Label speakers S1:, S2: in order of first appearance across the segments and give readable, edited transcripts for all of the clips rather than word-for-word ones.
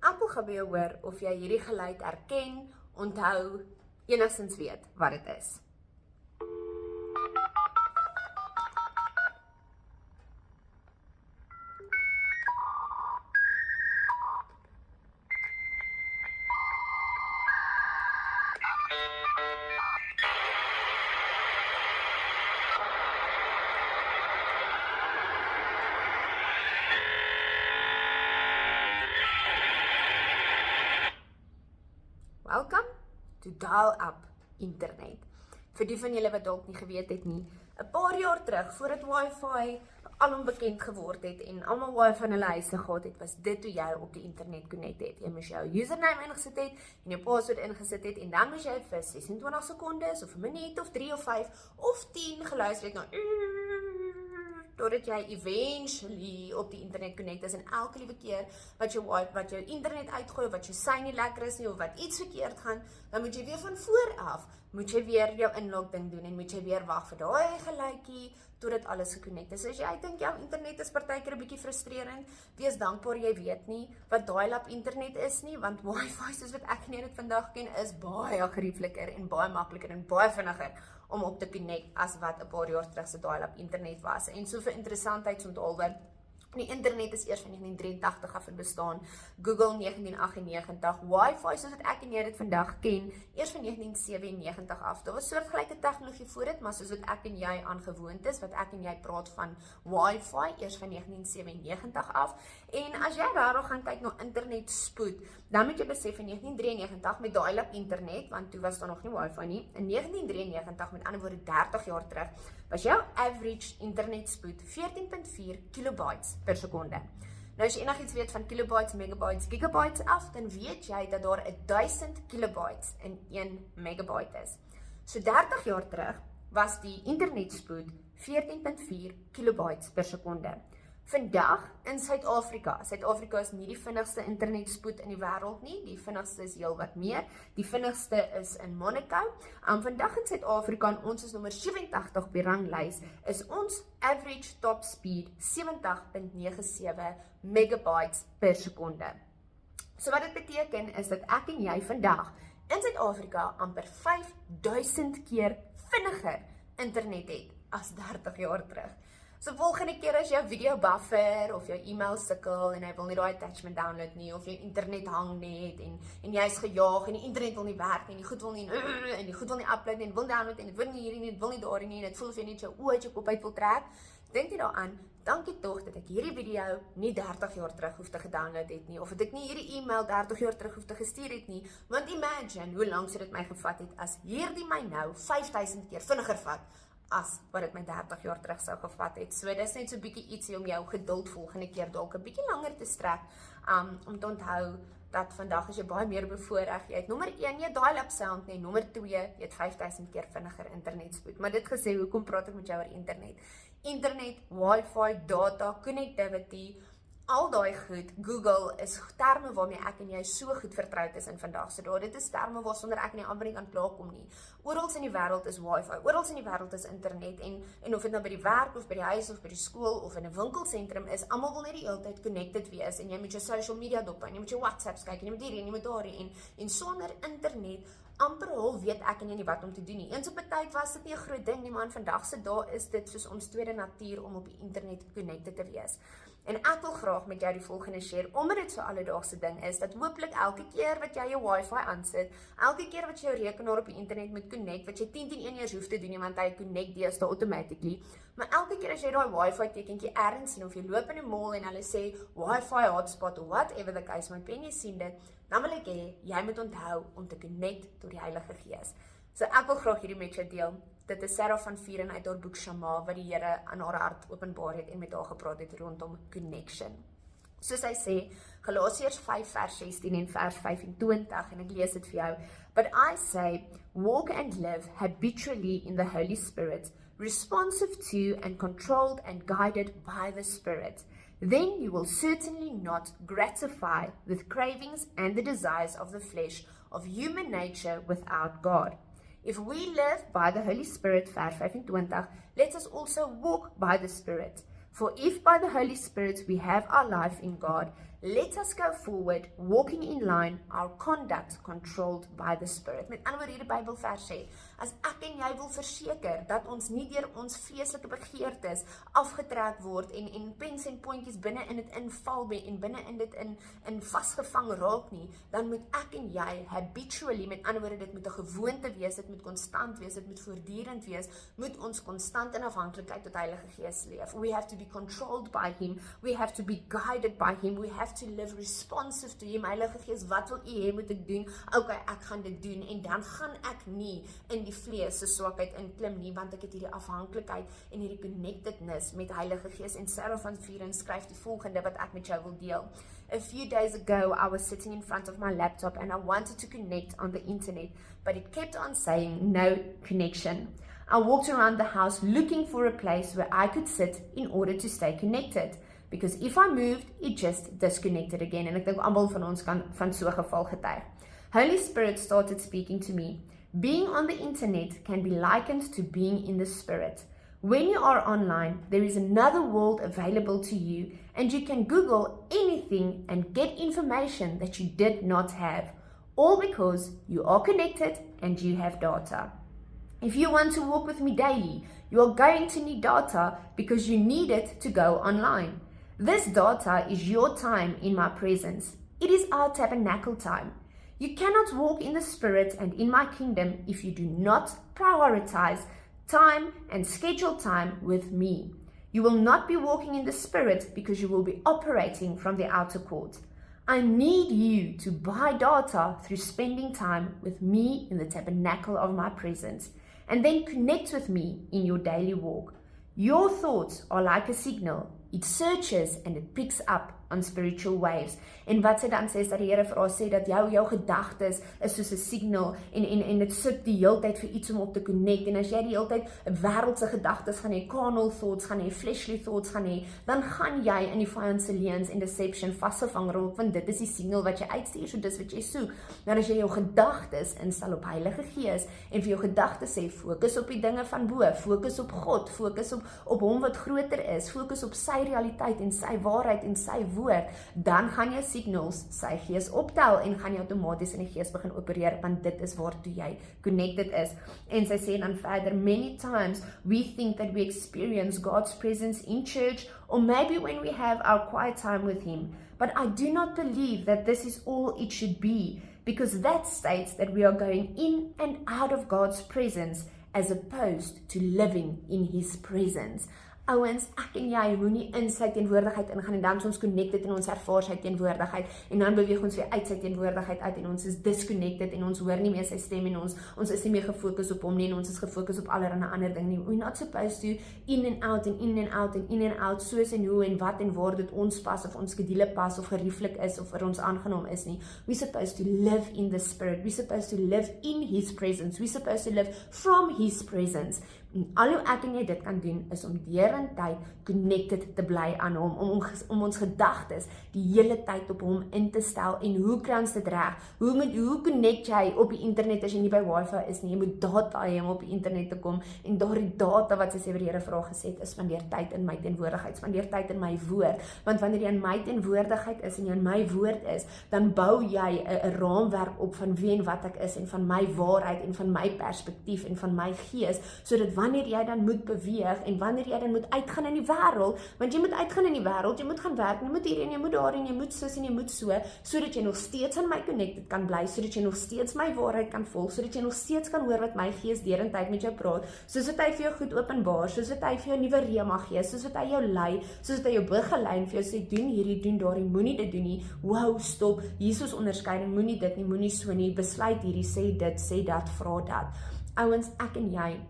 S1: Ek wil gou by jou hoor of jy hierdie geluid herken, onthou, enigstens weet wat dit is. Welcome to dial-up internet. Vir die van julle wat dalk nie geweet het nie, 'n paar jaar terug, voordat wifi alom bekend geword het en almal wifi in hulle huise gehad het, was dit hoe jy op die internet connect het. Jy moes jou username ingesit het en jou password ingesit het en dan moes jy vir 26 sekondes of 'n minuut of 3 of 5 of 10 geluister het na totdat jy eventually op die internet connect is en elke liewe keer wat jou internet uitgooi, wat jou sy nie lekker is nie, of wat iets verkeerd gaan, dan moet jy weer van voor af, moet jy weer jou inlog ding doen en moet jy weer wag vir daai geluidjie totdat alles geconnect is. As jy dink jou internet is partykeer 'n bietjie frustrerend, wees dankbaar jy weet nie wat dial-up internet is nie, want wifi soos wat ek en jy dit vandag ken is baie geriefliker en baie makliker en baie vinniger om op te connect as wat 'n paar jaar terug se dial-up internet was. En so vir interessantheidsonthaalwe, die internet is eers van 1983 af in bestaan, Google 1998, wifi soos wat ek en jy dit vandag ken, eers van 1997 af. Daar was soortgelyke tegnologie voor dit, maar soos wat ek en jy aangewoond is, wat ek en jy praat van wifi, eers van 1997 af. En as jy daarop gaan kyk na internetspoed, dan moet jy besef in 1993 met dial-up internet, want toe was daar nog nie wifi nie, in 1993, met ander woorde 30 jaar terug, was jou average internetspoed 14.4 kilobytes per sekonde. Nou as jy enigiets weet van kilobytes, megabytes, gigabytes af, dan weet jy dat daar 1000 kilobytes in 1 megabyte is. So 30 jaar terug was die internetspoed 14.4 kilobytes per sekonde. Vandag in Suid-Afrika is nie die vinnigste internetspoed in die wêreld nie, die vinnigste is heel wat meer, die vinnigste is in Monaco. Vandag in Suid-Afrika, en ons is nommer 87 op die ranglys, is ons average top speed 70.97 megabytes per sekonde. So wat dit beteken is dat ek en jy vandag in Suid-Afrika amper 5000 keer vinniger internet het as 30 jaar terug. So volgende keer as jou video buffer of jou e-mail sukkel en hy wil nie daai attachment download nie, of jou internet hang net en jy is gejaag en die internet wil nie werk nie, die goed wil nie en die goed wil nie upload nie, en wil download en dit wil nie hierdie nie, dit wil nie daar nie, en dit voel of jy net jou oë uit jou kop uit wil trek. Dink jy daaraan, dankie tog dat ek hierdie video nie 30 jaar terug hoef te gedownload het nie, of dat ek nie hierdie e-mail 30 jaar terug hoef te gestuur het nie, want imagine hoe lank sou dit my gevat het as hierdie my nou 5000 keer vinniger vat as wat dit my 30 jaar terug sou gevat het. So dis net so bietjie ietsie om jou geduld volgende keer dalk 'n bietjie langer te strek, om te onthou dat vandag is jy baie meer bevoorreg. Jy het nommer 1, jy dial-up sound nie, nommer 2, jy het 5000 keer vinniger internetspoed. Maar dit gesê, hoekom praat ek met jou oor internet? Internet, wifi, data, connectivity, al daai goed, Google is terme waarmee ek en jy so goed vertroud is in vandag se dae. Dit is terme waarsonder ek nie amper nie kan klaarkom nie. Oral in die wêreld is wifi, oral in die wêreld is internet en of dit nou by die werk of by die huis of by die skool of in 'n winkelsentrum is, almal wil net die hele tyd connected wees en jy moet jou social media dop hou, jy moet jou WhatsApps kyk, jy moet hierdie en jy moet daardie en sonder internet amper al weet ek en jy nie wat om te doen nie. Eens op 'n tyd was dit nie 'n groot ding nie, maar vandag se dae is dit soos ons tweede natuur om op die internet connected te wees. En ek wil graag met jou die volgende share, omdat dit so alledaagse ding is, dat hopelik elke keer wat jy jou wifi aansit, elke keer wat jy jou rekenaar op die internet moet connect, wat jy 10-10-1 eers hoef te doen nie, want hy connect deesdae automatically, maar elke keer as jy daai wifi tekentjie ergens sien, of jy loop in 'n mall en hulle sê wifi hotspot of whatever the case might be, en jy sien dit, dan wil ek hê, jy moet onthou om te connect tot die Heilige Gees. So ek wil graag hierdie met jou deel. Dit is Sarah van Vieren uit haar boek Shama, wat die Here aan haar hart openbaar het en met haar gepraat het rondom connection. Soos hy sê, Galasiërs 5 vers 16 en vers 25, en ek lees dit vir jou. But I say, walk and live habitually in the Holy Spirit, responsive to and controlled and guided by the Spirit. Then you will certainly not gratify the cravings and the desires of the flesh, of human nature without God. If we live by the Holy Spirit, vers 25, let us also walk by the Spirit. For if by the Holy Spirit we have our life in God, Let us go forward, walking in line, our conduct controlled by the Spirit. Met ander woorde hier die Bybelvers sê, as ek en jy wil verseker dat ons nie deur ons vleeslike begeertes afgetrek word en pens en pointjies binne in dit inval en binne in dit in vasgevang raak nie, dan moet ek en jy habitually, met ander woorde, dit moet 'n gewoonte wees, dit moet konstant wees, dit moet voortdurend wees, moet ons konstant in afhanklikheid tot Heilige Gees leef. We have to be controlled by him, we have to be guided by him, we have to live responsive to him. Heilige Gees, wat wil u hê moet ek doen? Okay, ek gaan dit doen, en dan gaan ek nie in die vlees se swakheid inklim nie, want ek het hierdie afhanklikheid en hierdie connectedness met Heilige Gees. En Sarah van Vieren skryf die volgende wat ek met jou wil deel. A few days ago, I was sitting in front of my laptop and I wanted to connect on the internet, but it kept on saying no connection. I walked around the house looking for a place where I could sit in order to stay connected, because if I moved, it just disconnected again. En ek dink almal van ons kan van so 'n geval getuig. Holy Spirit started speaking to me. Being on the internet can be likened to being in the Spirit. When you are online, there is another world available to you, and you can Google anything and get information that you did not have, all because you are connected and you have data. If you want to walk with me daily, you are going to need data because you need it to go online. This data is your time in my presence. It is our tabernacle time. You cannot walk in the Spirit and in my kingdom if you do not prioritize time and schedule time with me. You will not be walking in the Spirit because you will be operating from the outer court. I need you to buy data through spending time with me in the tabernacle of my presence, and then connect with me in your daily walk. Your thoughts are like a signal. It searches and it picks up on spiritual waves. En wat sy dan sê, is dat die Here vir ons sê, dat jou gedagtes is soos 'n signal, en dit soek die hele tyd vir iets om op te connect, en as jy die hele tyd wêreldse gedagtes gaan hê, carnal thoughts gaan hê, fleshly thoughts gaan hê, dan gaan jy in die vyand se leuns en deception vasgevang raak, want dit is die signal wat jy uitstuur, so dis wat jy soek. Nou as jy jou gedagtes instel op Heilige Gees, en vir jou gedagtes sê, fokus op die dinge van bo, fokus op God, fokus op hom wat groter is, fokus op sy realiteit en sy waarheid en sy woord, dan gaan jy signals sy gees optel en gaan jy outomaties in die gees begin opereer, want dit is waartoe jy connected is. En sy sê dan verder, many times we think that we experience God's presence in church, or maybe when we have our quiet time with him, but I do not believe that this is all it should be, because that states that we are going in and out of God's presence as opposed to living in his presence. Ouens, ek en jy moenie in sy teenwoordigheid ingaan, en dan is ons connected en ons ervaar sy teenwoordigheid, en dan beweeg ons weer uit sy teenwoordigheid uit, en ons is disconnected, en ons hoor nie meer sy stem, en ons is nie meer gefokus op hom nie, en ons is gefokus op allerlei ander ding nie. We're not supposed to in and out, en in and out, en in and out, soos en hoe, en wat en waar dit ons pas, of ons skedule pas, of gerieflik is, of vir ons aangenaam is nie. We're supposed to live in the Spirit, we're supposed to live in his presence, we're supposed to live from his presence. En al hoe ek en jy dit kan doen, is om deur en tyd connected te bly aan hom, om ons gedagtes die hele tyd op hom in te stel. En hoe kry ons dit reg? Hoe connect jy op die internet as jy nie by wifi is nie? Jy moet data hê om op die internet te kom, en daardie data wat sy sê, wat die Here vir haar gesê het, is spandeer tyd in my teenwoordigheid, spandeer tyd in my woord, want wanneer jy in my teenwoordigheid is, en jy in my woord is, dan bou jy 'n raamwerk op van wie en wat ek is, en van my waarheid, en van my perspektief, en van my gees, sodat wanneer jy dan moet beweeg, en wanneer jy dan moet uitgaan in die wêreld, want jy moet uitgaan in die wêreld, jy moet gaan werk, jy moet hier en jy moet daar en jy moet soos en jy moet so, sodat jy nog steeds aan my connected kan bly, sodat jy nog steeds my waarheid kan volg, sodat jy nog steeds kan hoor wat my gees deur en tyd met jou praat, soos wat hy vir jou goed openbaar, soos wat hy vir jou nuwe rema gee, soos wat hy jou lei, soos wat hy jou begelei en vir jou sê, doen hierdie, doen daardie, moenie dit doen nie, wow, stop, Jesus onderskeiding, moenie dit nie, moenie so nie, besluit hierdie, sê dit, sê dat, vra dat. Ouens, ek en jy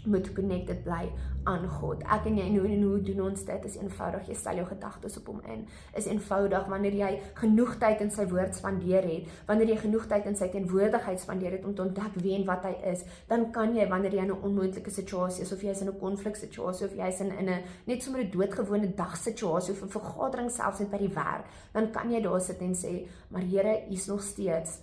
S1: moet connected bly aan God. Ek en jy, en hoe doen ons dit? Is eenvoudig, jy stel jou gedagtes op hom in. Is eenvoudig, wanneer jy genoeg tyd in sy woord spandeer het, wanneer jy genoeg tyd in sy teenwoordigheid spandeer het, om te ontdek wie en wat hy is, dan kan jy, wanneer jy in 'n onmoontlike situasie is, of jy is in 'n konfliksituasie, of jy is in 'n net sommer 'n doodgewone dagsituasie, of 'n vergadering selfs net by die werk, dan kan jy daar sit en sê, maar Here, U is nog steeds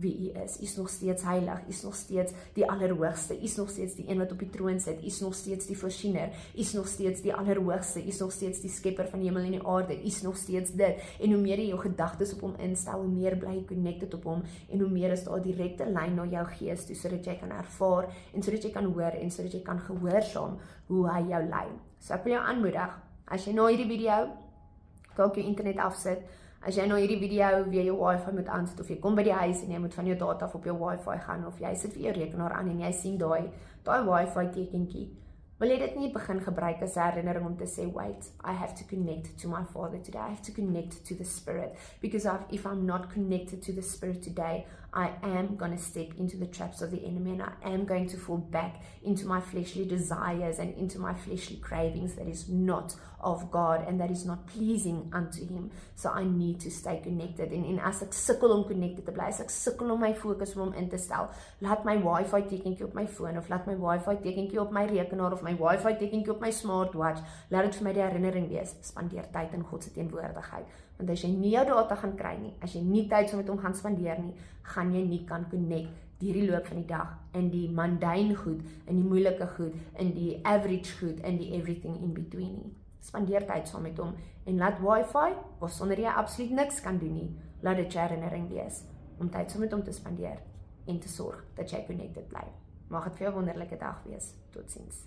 S1: wie U is nog steeds heilig, U nog steeds die allerhoogste, U nog steeds die een wat op die troon sit, U nog steeds die voorsiener, U nog steeds die allerhoogste, U nog steeds die skepper van die hemel en die aarde, U nog steeds dit, en hoe meer jy jou gedagtes op hom instel, hoe meer bly jy connected op hom, en hoe meer is daar direkte lyn na jou gees toe, sodat jy kan ervaar, en sodat jy kan hoor, en sodat jy kan gehoorsaam hoe hy jou lei. So ek wil jou aanmoedig, as jy na hierdie video, dalk jou internet afsit, as jy na hierdie video weer jou wifi moet aansit, of jy kom by die huis en jy moet van jou data af op jou wifi gaan, of jy sit vir jou rekenaar aan en jy sien daai wifi tekenkie, wil jy dit nie begin gebruik as herinnering om te sê, wait, I have to connect to my Father today, I have to connect to the Spirit, because if I'm not connected to the Spirit today, I am going to step into the traps of the enemy, and I am going to fall back into my fleshly desires and into my fleshly cravings that is not of God and that is not pleasing unto Him. So I need to stay connected. En as ek sukkel om connected te bly, as ek sukkel om my fokus om hom in te stel, laat my wifi tekenkie op my foon, of laat my wifi tekenkie op my rekenaar, of my wifi tekenkie op my smartwatch, laat dit vir my die herinnering wees, spandeer tyd in God se teenwoordigheid. Want as jy nie jou data gaan kry nie, as jy nie tyd met hom gaan spandeer nie, gaan jy nie kan connect die loop van die dag, in die mundane goed, in die moeilike goed, in die average goed, in die everything in between nie. Spandeer tyd saam met hom, en laat wifi, of sonder jy absoluut niks kan doen nie, laat dit jou herinnering wees, om tyd saam met hom te spandeer, en te sorg dat jy connected bly. Mag het vir jou 'n wonderlike dag wees. Totsiens.